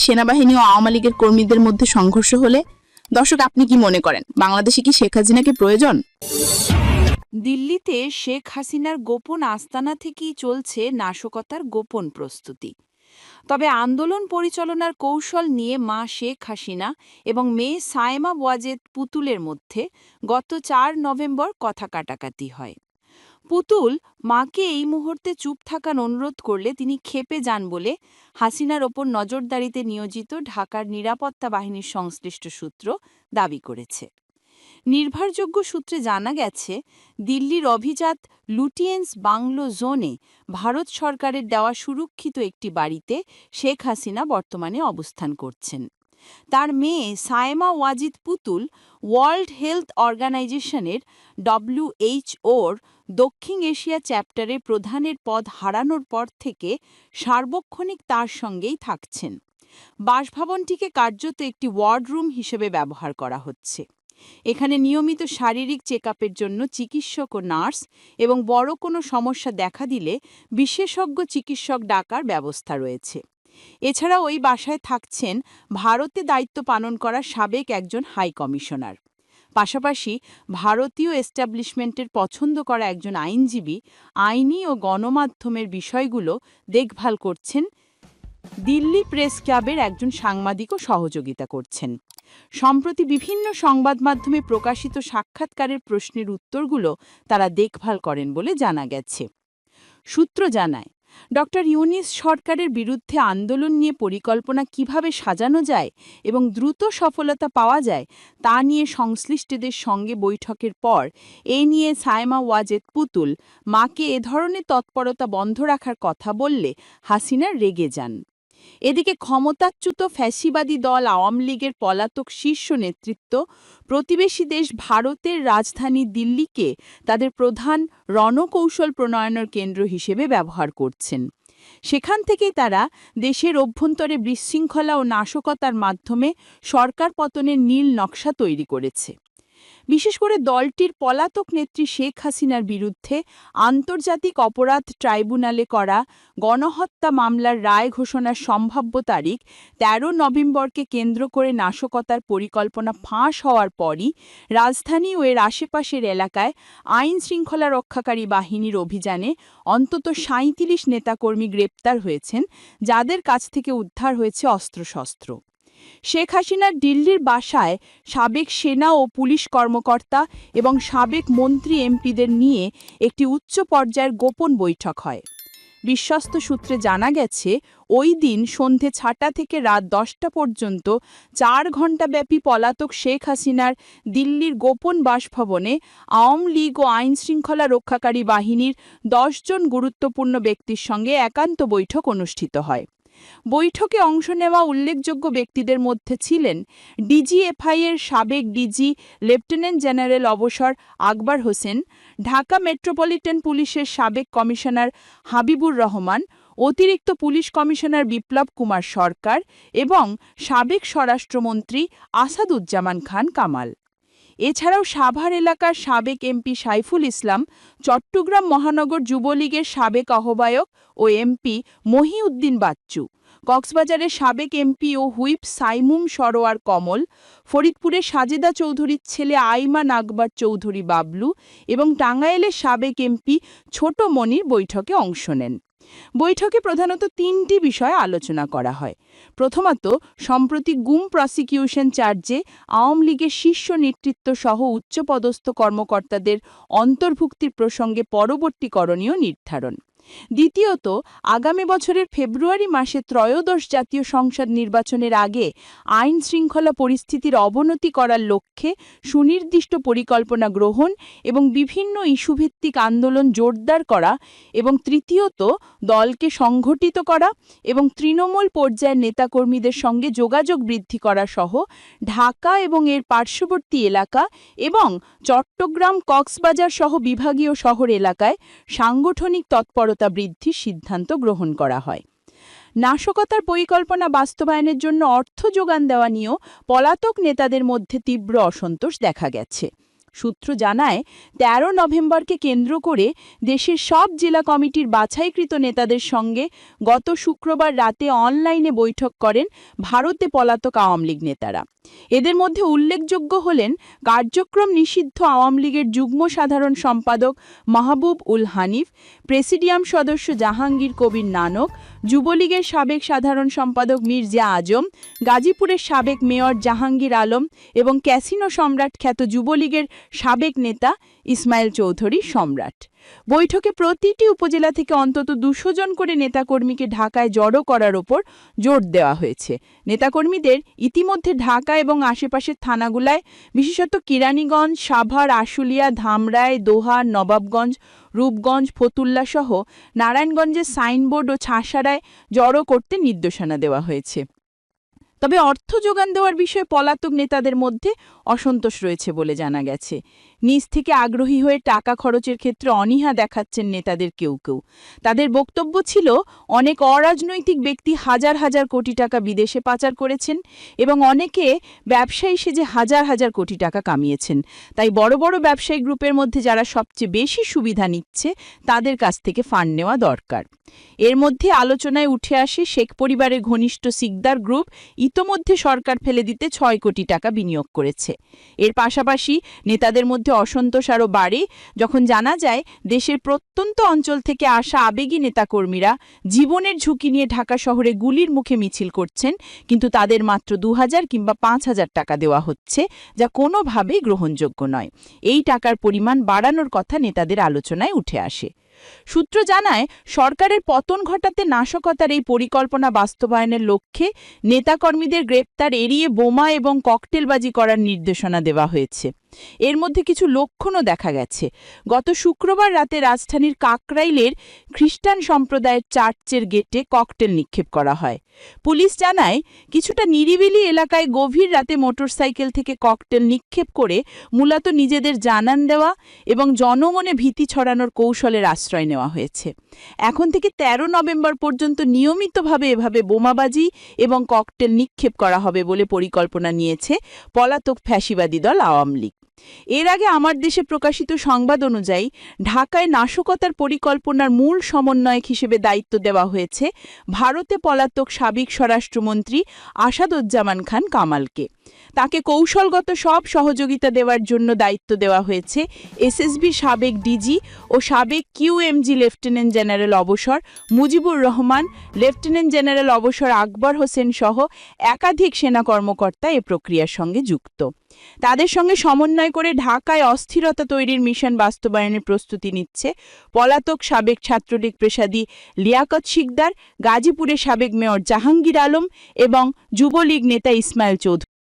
সেনাবাহিনী ও আওয়ামী লীগের কর্মীদের মধ্যে সংঘর্ষ হলে দর্শক আপনি কি মনে করেন, বাংলাদেশে কি শেখ হাসিনাকে প্রয়োজন? দিল্লিতে শেখ হাসিনার গোপন আস্তানা থেকেই চলছে নাশকতার গোপন প্রস্তুতি। তবে আন্দোলন পরিচালনার কৌশল নিয়ে মা শেখ হাসিনা এবং মেয়ে সায়েমা ওয়াজেদ পুতুলের মধ্যে গত ৪ নভেম্বর কথা কাটাকাটি হয়। পুতুল মাকে এই মুহূর্তে চুপ থাকার অনুরোধ করলে তিনি ক্ষেপে যান বলে হাসিনার ওপর নজরদারিতে নিয়োজিত ঢাকার নিরাপত্তা বাহিনীর সংশ্লিষ্ট সূত্র দাবি করেছে। নির্ভরযোগ্য সূত্রে জানা গেছে, দিল্লির অভিজাত লুটিয়েন্স বাংলো জোনে ভারত সরকারের দেওয়া সুরক্ষিত একটি বাড়িতে শেখ হাসিনা বর্তমানে অবস্থান করছেন। তার মেয়ে সায়েমা ওয়াজিদ পুতুল ওয়ার্ল্ড হেলথ অর্গানাইজেশনের WHOর দক্ষিণ এশিয়া চ্যাপ্টারে প্রধানের পদ হারানোর পর থেকে সার্বক্ষণিক তার সঙ্গেই থাকছেন। বাসভবনটিকে কার্যত একটি ওয়ার্ডরুম হিসেবে ব্যবহার করা হচ্ছে। এখানে নিয়মিত শারীরিক চেকআপের জন্য চিকিৎসক ও নার্স এবং বড় কোনো সমস্যা দেখা দিলে বিশেষজ্ঞ চিকিৎসক ডাকার ব্যবস্থা রয়েছে। এছাড়া ওই বাসায় থাকছেন ভারতে দায়িত্ব পালন করা সাবেক একজন হাই কমিশনার। পাশাপাশি ভারতীয় এস্টাবলিশমেন্টের পছন্দ করা একজন আইনজীবী আইনি ও গণমাধ্যমের বিষয়গুলো দেখভাল করছেন। দিল্লি প্রেস ক্লাবের একজন সাংবাদিকও সহযোগিতা করছেন। সম্প্রতি বিভিন্ন সংবাদ মাধ্যমে প্রকাশিত সাক্ষাৎকারের প্রশ্নের উত্তরগুলো তারা দেখভাল করেন বলে জানা গেছে। সূত্র জানায়, ডক্টর ইউনূস সরকারের বিরুদ্ধে আন্দোলন নিয়ে পরিকল্পনা কিভাবে সাজানো যায় এবং দ্রুত সফলতা পাওয়া যায় তা নিয়ে সংশ্লিষ্টদের সঙ্গে বৈঠকের পর এ নিয়ে সায়েমা ওয়াজেদ পুতুল মাকে এ ধরনের তৎপরতা বন্ধ রাখার কথা বললে হাসিনা রেগে যান। এদিকে ক্ষমতাচ্যুত ফ্যাসিবাদী দল আওয়ামী লীগের পলাতক শীর্ষ নেতৃত্ব প্রতিবেশী দেশ ভারতের রাজধানী দিল্লিকে তাদের প্রধান রণকৌশল প্রণয়নের কেন্দ্র হিসেবে ব্যবহার করছেন। সেখান থেকেই তারা দেশের অভ্যন্তরে বিশৃঙ্খলা ও নাশকতার মাধ্যমে সরকার পতনের নীল নকশা তৈরি করেছে। বিশেষ করে দলটির পলাতক নেত্রী শেখ হাসিনার বিরুদ্ধে আন্তর্জাতিক অপরাধ ট্রাইব্যুনালে করা গণহত্যা মামলার রায় ঘোষণার সম্ভাব্য তারিখ ১৩ নভেম্বরকে কেন্দ্র করে নাশকতার পরিকল্পনা ফাঁস হওয়ার পরই রাজধানী ও এর আশেপাশের এলাকায় আইন শৃঙ্খলা রক্ষাকারী বাহিনীর অভিযানে অন্তত ৩৭ নেতাকর্মী গ্রেপ্তার হয়েছেন, যাদের কাছ থেকে উদ্ধার হয়েছে অস্ত্রশস্ত্র। শেখ হাসিনার দিল্লির বাসায় সাবেক সেনা ও পুলিশ কর্মকর্তা এবং সাবেক মন্ত্রী এমপিদের নিয়ে একটি উচ্চ পর্যায়ের গোপন বৈঠক হয়। বিশ্বস্ত সূত্রে জানা গেছে, ওই দিন সন্ধে ৬টা থেকে রাত ১০টা পর্যন্ত ৪ ঘণ্টাব্যাপী পলাতক শেখ হাসিনার দিল্লির গোপন বাসভবনে আওয়ামী লীগ ও আইনশৃঙ্খলা রক্ষাকারী বাহিনীর ১০ জন গুরুত্বপূর্ণ ব্যক্তির সঙ্গে একান্ত বৈঠক অনুষ্ঠিত হয়। বৈঠকে অংশ নেওয়া উল্লেখযোগ্য ব্যক্তিদের মধ্যে ছিলেন ডিজিএফআই-এর সাবেক ডিজি লেফটেন্যান্ট জেনারেল অবসর আকবর হোসেন, ঢাকা মেট্রোপলিটন পুলিশের সাবেক কমিশনার হাবিবুর রহমান, অতিরিক্ত পুলিশ কমিশনার বিপ্লব কুমার সরকার এবং সাবেক স্বরাষ্ট্রমন্ত্রী আসাদুজ্জামান খান কামাল। এছাড়াও সাভার এলাকার সাবেক এমপি সাইফুল ইসলাম, চট্টগ্রাম মহানগর যুবলীগের সাবেক আহ্বায়ক ও এমপি মহিউদ্দিন বাচ্চু, কক্সবাজারের সাবেক এমপি ও হুইপ সাইমুম সরোয়ার কমল, ফরিদপুরের সাজেদা চৌধুরীর ছেলে আইমান আকবর চৌধুরী বাবলু এবং টাঙ্গাইলের সাবেক এমপি ছোট মনির বৈঠকে অংশ নেন। বৈঠকে প্রধানত ৩টি বিষয়ে আলোচনা করা হয়। প্রথমত, সম্প্রতি গুম প্রসিকিউশন চার্জে আওয়ামী লীগের শীর্ষ নেতৃত্ব সহ উচ্চপদস্থ কর্মকর্তাদের অন্তর্ভুক্তির প্রসঙ্গে পরবর্তী করণীয় নির্ধারণ। দ্বিতীয়ত, আগামী বছরের ফেব্রুয়ারি মাসে ত্রয়োদশ জাতীয় সংসদ নির্বাচনের আগে আইন শৃঙ্খলা পরিস্থিতির অবনতি করার লক্ষ্যে সুনির্দিষ্ট পরিকল্পনা গ্রহণ এবং বিভিন্ন ইস্যুভিত্তিক আন্দোলন জোরদার করা, এবং তৃতীয়ত, দলকে সংগঠিত করা এবং তৃণমূল পর্যায়ের নেতাকর্মীদের সঙ্গে যোগাযোগ বৃদ্ধি করা সহ ঢাকা এবং এর পার্শ্ববর্তী এলাকা এবং চট্টগ্রাম, কক্সবাজার সহ বিভাগীয় শহর এলাকায় সাংগঠনিক তৎপরতা বৃদ্ধির সিদ্ধান্ত গ্রহণ করা হয়। নাশকতার পরিকল্পনা বাস্তবায়নের জন্য অর্থ যোগান দেওয়া নিয়েও পলাতক নেতাদের মধ্যে তীব্র অসন্তোষ দেখা গেছে। সূত্র জানায় ১৩ নভেম্বরকে কেন্দ্র করে দেশের সব জেলা কমিটির বাছাইকৃত নেতাদের সঙ্গে গত শুক্রবার রাতে অনলাইনে বৈঠক করেন ভারতে পলাতক আওয়ামী লীগ নেতারা। এদের মধ্যে উল্লেখযোগ্য হলেন কার্যক্রম নিষিদ্ধ আওয়ামী লীগের যুগ্ম সাধারণ সম্পাদক মাহবুব উল হানিফ, প্রেসিডিয়াম সদস্য জাহাঙ্গীর কবির নানক, যুবলীগের সাবেক সাধারণ সম্পাদক মির্জা আজম, গাজীপুরের সাবেক মেয়র জাহাঙ্গীর আলম এবং ক্যাসিনো সম্রাট খ্যাত যুবলীগের সাবেক নেতা ইসমাইল চৌধুরী সম্রাট। বৈঠকে প্রতিটি উপজেলা থেকে অন্তত ২০০ জন করে নেতাকর্মীকে ঢাকায় জড়ো করার ওপর জোর দেওয়া হয়েছে। নেতাকর্মীদের ইতিমধ্যে ঢাকা এবং আশেপাশের থানাগুলায়, বিশেষত কেরানীগঞ্জ, সাভার, আশুলিয়া, ধামরাই, দোহা, নবাবগঞ্জ, রূপগঞ্জ, ফতুল্লা সহ নারায়ণগঞ্জের সাইনবোর্ড ও ছাসারায় জড়ো করতে নির্দেশনা দেওয়া হয়েছে। তবে অর্থ যোগান দেওয়ার বিষয়ে পলাতক নেতাদের মধ্যে অসন্তোষ রয়েছে বলে জানা গেছে। নিজ থেকে আগ্রহী হয়ে টাকা খরচের ক্ষেত্রে অনীহা দেখাচ্ছেন নেতাদের কেউ কেউ। তাদের বক্তব্য ছিল, অনেক অরাজনৈতিক ব্যক্তি হাজার হাজার কোটি টাকা বিদেশে পাচার করেছেন এবং অনেকে ব্যবসায়ী সেজে হাজার হাজার কোটি টাকা কামিয়েছেন। তাই বড় বড় ব্যবসায়ী গ্রুপের মধ্যে যারা সবচেয়ে বেশি সুবিধা নিচ্ছে তাদের কাছ থেকে ফান্ড নেওয়া দরকার। এর মধ্যে আলোচনায় উঠে আসে শেখ পরিবারের ঘনিষ্ঠ সিকদার গ্রুপ ইতোমধ্যে সরকার ফেলে দিতে ৬ কোটি টাকা বিনিয়োগ করেছে। এর পাশাপাশি নেতাদের মধ্যে অসন্তোষ আরও বাড়ে যখন জানা যায় দেশের প্রত্যন্ত অঞ্চল থেকে আসা আবেগী নেতাকর্মীরা জীবনের ঝুঁকি নিয়ে ঢাকা শহরে গুলির মুখে মিছিল করছেন, কিন্তু তাদের মাত্র ২,০০০ কিংবা ৫,০০০ টাকা দেওয়া হচ্ছে, যা কোনোভাবেই গ্রহণযোগ্য নয়। এই টাকার পরিমাণ বাড়ানোর কথা নেতাদের আলোচনায় উঠে আসে। সূত্র জানায়, সরকারের পতন ঘটাতে নাশকতার এই পরিকল্পনা বাস্তবায়নের লক্ষ্যে নেতাকর্মীদের গ্রেপ্তার এড়িয়ে বোমা এবং ককটেলবাজি করার নির্দেশনা দেওয়া হয়েছে। এর মধ্যে কিছু লক্ষণও দেখা গেছে। গত শুক্রবার রাতে রাজধানীর কাকরাইলের খ্রিস্টান সম্প্রদায়ের চার্চের গেটে ককটেল নিক্ষেপ করা হয়। পুলিশ জানায়, কিছুটা নিরিবিলি এলাকায় গভীর রাতে মোটরসাইকেল থেকে ককটেল নিক্ষেপ করে মূলত নিজেদের জানান দেওয়া এবং জনমনে ভীতি ছড়ানোর কৌশলের আশ্রয় নেওয়া হয়েছে। এখন থেকে ১৩ নভেম্বর পর্যন্ত নিয়মিতভাবে এভাবে বোমাবাজি এবং ককটেল নিক্ষেপ করা হবে বলে পরিকল্পনা নিয়েছে পলাতক ফ্যাসিবাদী দল আওয়ামী লীগ। এর আগে আমার দেশে প্রকাশিত সংবাদ অনুযায়ী ঢাকায় নাশকতার পরিকল্পনার মূল সমন্বয়ক হিসেবে দায়িত্ব দেওয়া হয়েছে ভারতে পলাতক সাবেক স্বরাষ্ট্রমন্ত্রী আসাদুজ্জামান খান কামালকে। তাকে কৌশলগত সব সহযোগিতা দেওয়ার জন্য দায়িত্ব দেওয়া হয়েছে এসএসবির সাবেক ডিজি ও সাবেক কিউএমজি লেফটেন্যান্ট জেনারেল অবসর মুজিবুর রহমান, লেফটেন্যান্ট জেনারেল অবসর আকবর হোসেন সহ একাধিক সেনা কর্মকর্তা এ প্রক্রিয়ার সঙ্গে যুক্ত। তাদের সঙ্গে সমন্বয় করে ঢাকায় অস্থিরতা তৈরির মিশন বাস্তবায়নের প্রস্তুতি নিচ্ছে পলাতক সাবেক ছাত্রলীগ পেশাদী লিয়াকত শিকদার, গাজীপুরের সাবেক মেয়র জাহাঙ্গীর আলম এবং যুবলীগ নেতা ইসমাইল চৌধুরী।